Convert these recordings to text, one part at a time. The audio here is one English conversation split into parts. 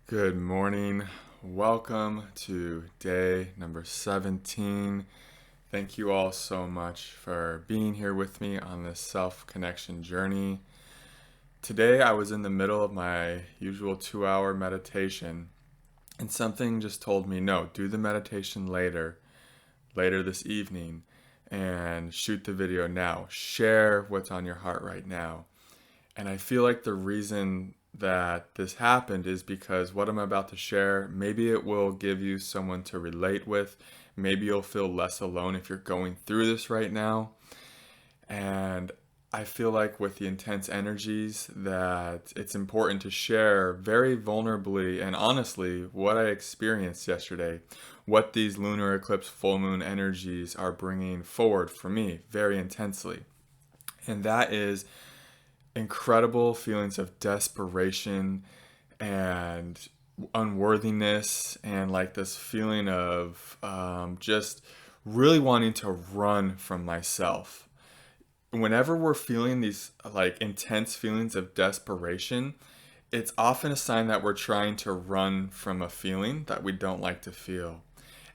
Good morning. Welcome to day number 17. Thank you all so much for being here with me on this self-connection journey. Today I was in the middle of my usual 2-hour meditation, and something just told me, no, do the meditation later this evening, and shoot the video now. Share what's on your heart right now. And I feel like the reason that this happened is because what I'm about to share, maybe it will give you someone to relate with. Maybe you'll feel less alone if you're going through this right now. And I feel like with the intense energies that it's important to share very vulnerably and honestly what I experienced yesterday, what these lunar eclipse full moon energies are bringing forward for me very intensely. And that is incredible feelings of desperation and unworthiness, and like this feeling of just really wanting to run from myself. Whenever we're feeling these like intense feelings of desperation, it's often a sign that we're trying to run from a feeling that we don't like to feel.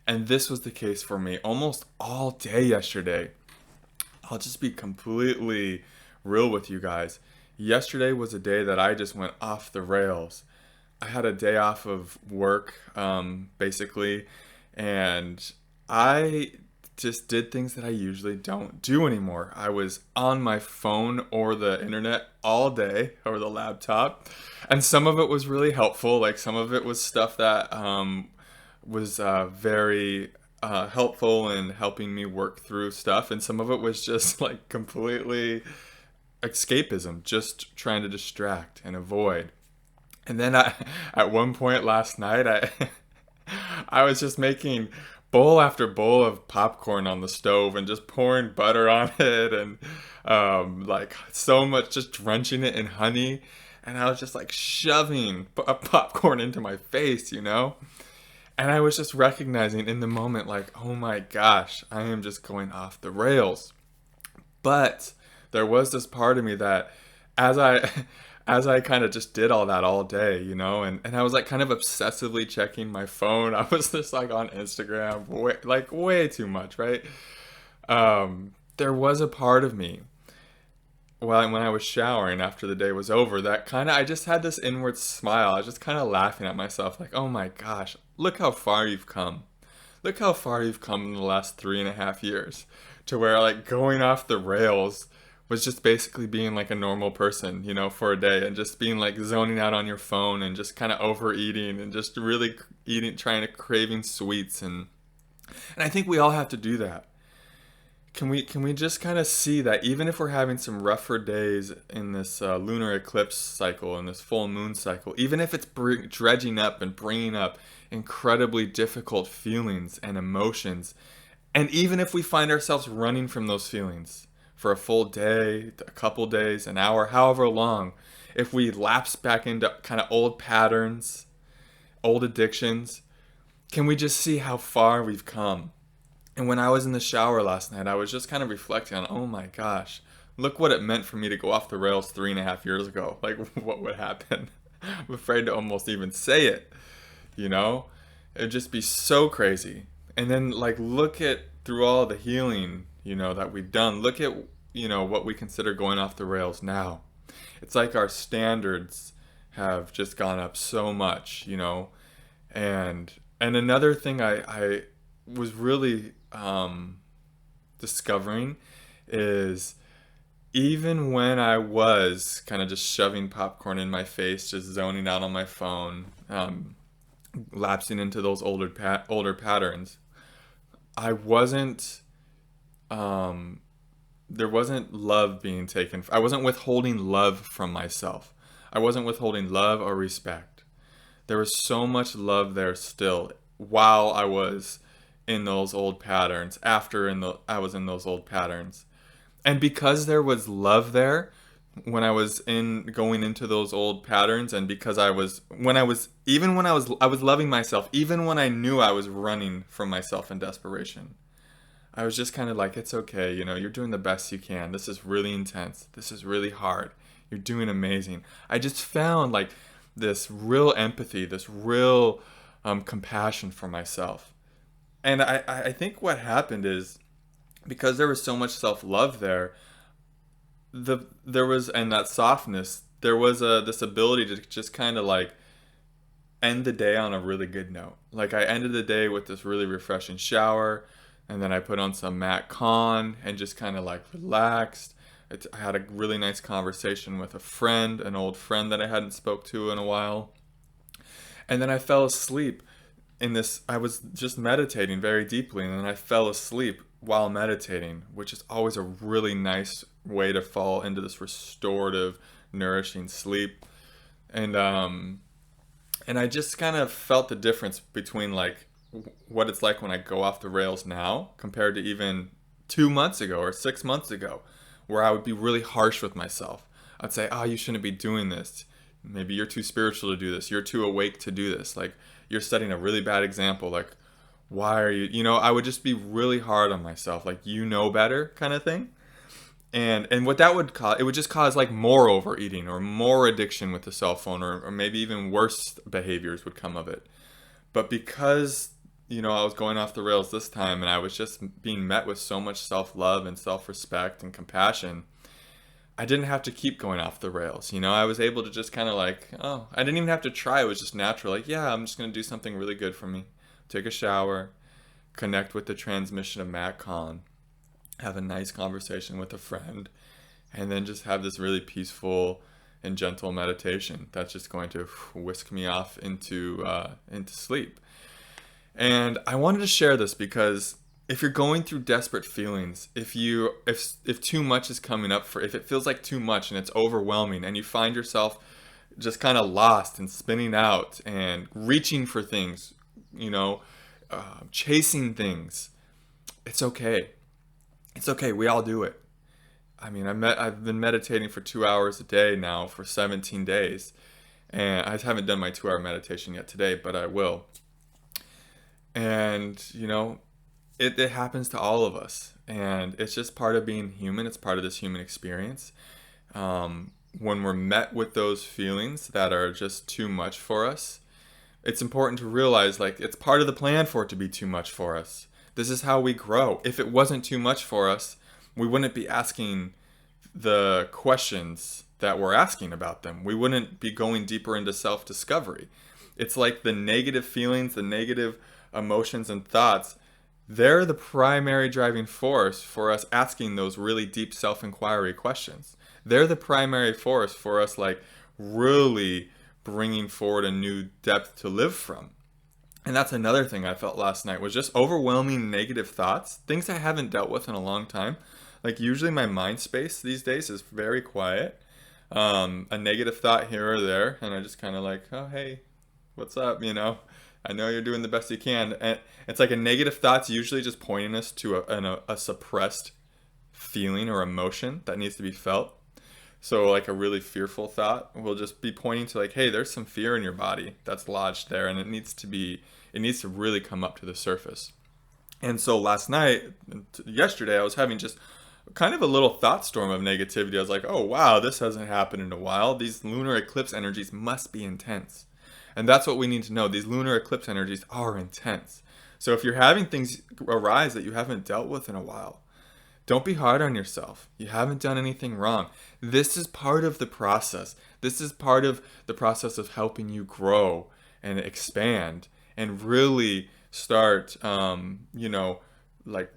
And this was the case for me almost all day yesterday. I'll just be completely real with you guys. Yesterday was a day that I just went off the rails. I had a day off of work, basically, and I just did things that I usually don't do anymore. I was on my phone or the internet all day, or the laptop, and some of it was really helpful. Like some of it was stuff that was very helpful in helping me work through stuff, and some of it was just like completely escapism, just trying to distract and avoid. And then at one point last night, I was just making bowl after bowl of popcorn on the stove and just pouring butter on it, and like so much, just drenching it in honey. And I was just like shoving popcorn into my face, you know? And I was just recognizing in the moment, like, oh my gosh, I am just going off the rails. But there was this part of me that as I as I kind of just did all that all day, you know, and I was like kind of obsessively checking my phone. I was just like on Instagram way too much, right? There was a part of me when I was showering after the day was over that kind of I just had this inward smile. I was just kind of laughing at myself like, oh my gosh, look how far you've come. Look how far you've come in the last 3.5 years, to where like going off the rails was just basically being like a normal person, you know, for a day, and just being like zoning out on your phone and just kind of overeating and just really eating, trying to craving sweets. And I think we all have to do that. Can we just kind of see that even if we're having some rougher days in this lunar eclipse cycle, in this full moon cycle, even if it's dredging up and bringing up incredibly difficult feelings and emotions, and even if we find ourselves running from those feelings for a full day, a couple days, an hour, however long, if we lapse back into kind of old patterns, old addictions, can we just see how far we've come? And when I was in the shower last night, I was just kind of reflecting on, oh my gosh, look what it meant for me to go off the rails 3.5 years ago. Like, what would happen? I'm afraid to almost even say it, you know? It'd just be so crazy. And then, like, look at through all the healing, you know, that we've done. Look at, you know, what we consider going off the rails now. It's like our standards have just gone up so much, you know? And another thing I was really discovering is even when I was kind of just shoving popcorn in my face, just zoning out on my phone, lapsing into those older patterns, I wasn't there wasn't love being taken. I wasn't withholding love from myself. I wasn't withholding love or respect. There was so much love there still while I was in those old patterns, I was in those old patterns. And because there was love there when I was in going into those old patterns, and because I was I was loving myself even when I knew I was running from myself in desperation. I was just kind of like, it's okay, you know, you're doing the best you can. This is really intense. This is really hard. You're doing amazing. I just found like this real empathy, this real compassion for myself. And I think what happened is, because there was so much self-love there, there was, and that softness, there was this ability to just kind of like end the day on a really good note. Like, I ended the day with this really refreshing shower, and then I put on some Matt Kahn and just kind of like relaxed. I had a really nice conversation with a friend, an old friend that I hadn't spoke to in a while. And then I fell asleep in this, I was just meditating very deeply, and then I fell asleep while meditating, which is always a really nice way to fall into this restorative, nourishing sleep. And and I just kind of felt the difference between like what it's like when I go off the rails now compared to even 2 months ago or 6 months ago, where I would be really harsh with myself. I'd say, oh, you shouldn't be doing this. Maybe you're too spiritual to do this. You're too awake to do this. Like, you're setting a really bad example. Like, why are you, I would just be really hard on myself. Like, you know better kind of thing. And what that would cause, it would just cause like more overeating or more addiction with the cell phone, or maybe even worse behaviors would come of it. But because, I was going off the rails this time, and I was just being met with so much self-love and self-respect and compassion, I didn't have to keep going off the rails. I was able to just kind of like, oh, I didn't even have to try. It was just natural. Like, yeah, I'm just going to do something really good for me. Take a shower, connect with the transmission of Matt Kahn, have a nice conversation with a friend, and then just have this really peaceful and gentle meditation that's just going to whisk me off into sleep. And I wanted to share this because if you're going through desperate feelings, if too much is coming up, if it feels like too much and it's overwhelming, and you find yourself just kind of lost and spinning out and reaching for things, chasing things, it's okay. It's okay. We all do it. I mean, I've been meditating for 2 hours a day now for 17 days, and I haven't done my 2-hour meditation yet today, but I will. And it happens to all of us, and it's just part of being human. It's part of this human experience. When we're met with those feelings that are just too much for us, it's important to realize, like, it's part of the plan for it to be too much for us. This is how we grow. If it wasn't too much for us, we wouldn't be asking the questions that we're asking about them. We wouldn't be going deeper into self-discovery. It's like the negative feelings, the negative emotions and thoughts, they're the primary driving force for us asking those really deep self-inquiry questions. They're the primary force for us, like, really bringing forward a new depth to live from. And that's another thing I felt last night, was just overwhelming negative thoughts, things I haven't dealt with in a long time. Like, usually my mind space these days is very quiet. A negative thought here or there, and I just kind of like, oh, hey, what's up, I know you're doing the best you can. And it's like a negative thought's usually just pointing us to a suppressed feeling or emotion that needs to be felt. So like a really fearful thought will just be pointing to, like, hey, there's some fear in your body that's lodged there, and it needs to really come up to the surface. And so yesterday, I was having just kind of a little thought storm of negativity. I was like, oh wow, this hasn't happened in a while. These lunar eclipse energies must be intense. And that's what we need to know. These lunar eclipse energies are intense. So if you're having things arise that you haven't dealt with in a while, don't be hard on yourself. You haven't done anything wrong. This is part of the process. This is part of the process of helping you grow and expand and really start, like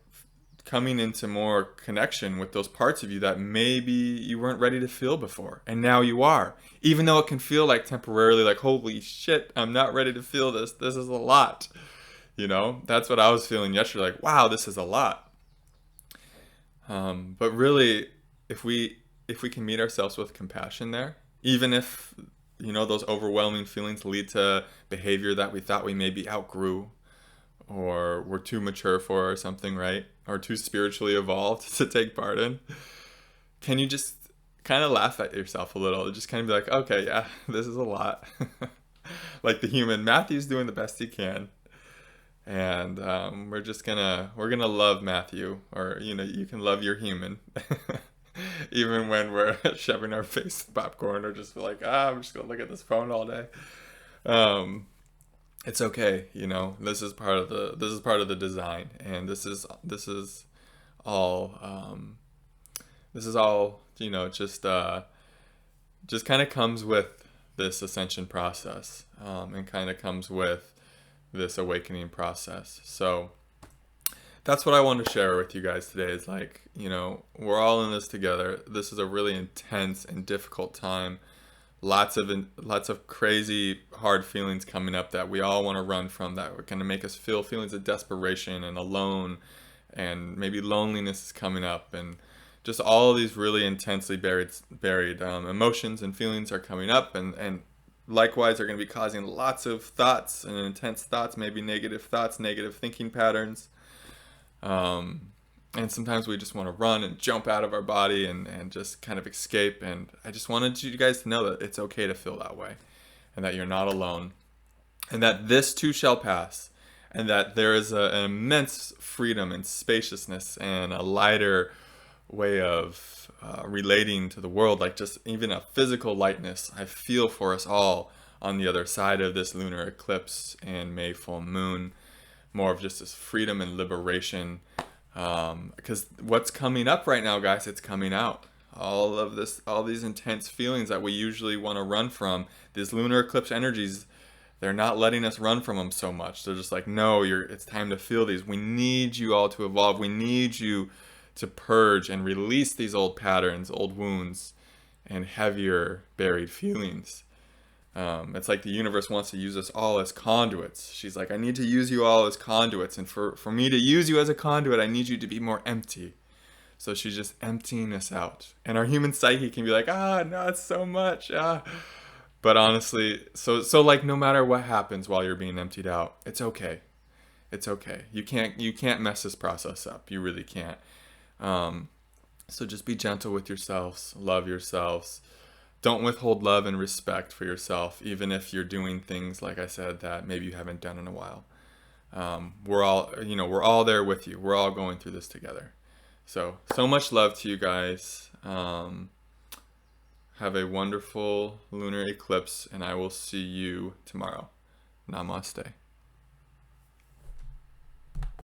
coming into more connection with those parts of you that maybe you weren't ready to feel before. And now you are. Even though it can feel like temporarily, like, holy shit, I'm not ready to feel this. This is a lot. That's what I was feeling yesterday. Like, wow, this is a lot. But really, if we can meet ourselves with compassion there, even if, those overwhelming feelings lead to behavior that we thought we maybe outgrew or were too mature for or something, right? Or too spiritually evolved to take part in, can you just kind of laugh at yourself a little? Just kind of be like, okay, yeah, this is a lot. Like the human, Matthew's doing the best he can. And we're gonna love Matthew, or you can love your human. even when we're shoving our face in popcorn or just like, I'm just gonna look at this phone all day. Um, it's okay, you know. This is part of the design, and all this is all, you know, just kind of comes with this ascension process, and kind of comes with this awakening process. So that's what I want to share with you guys today is like, you know, we're all in this together. This is a really intense and difficult time. Lots of crazy hard feelings coming up that we all want to run from, that are going to make us feel feelings of desperation and alone, and maybe loneliness is coming up, and just all of these really intensely buried emotions and feelings are coming up, and likewise are going to be causing lots of thoughts and intense thoughts, maybe negative thoughts, negative thinking patterns. And sometimes we just want to run and jump out of our body and just kind of escape. And I just wanted you guys to know that it's okay to feel that way, and that you're not alone, and that this too shall pass, and that there is an immense freedom and spaciousness and a lighter way of relating to the world, like just even a physical lightness I feel for us all on the other side of this lunar eclipse and May full moon. More of just this freedom and liberation, because what's coming up right now, guys, it's coming out. All these intense feelings that we usually want to run from, these lunar eclipse energies, they're not letting us run from them so much. They're just like, no, it's time to feel these. We need you all to evolve. We need you to purge and release these old patterns, old wounds, and heavier buried feelings. It's like the universe wants to use us all as conduits. She's like, I need to use you all as conduits. And for me to use you as a conduit, I need you to be more empty. So she's just emptying us out. And our human psyche can be like, no, it's so much. But honestly, so like no matter what happens while you're being emptied out, it's okay. It's okay. You can't mess this process up. You really can't. So just be gentle with yourselves. Love yourselves. Don't withhold love and respect for yourself, even if you're doing things, like I said, that maybe you haven't done in a while. We're all there with you. We're all going through this together. So much love to you guys. Have a wonderful lunar eclipse, and I will see you tomorrow. Namaste.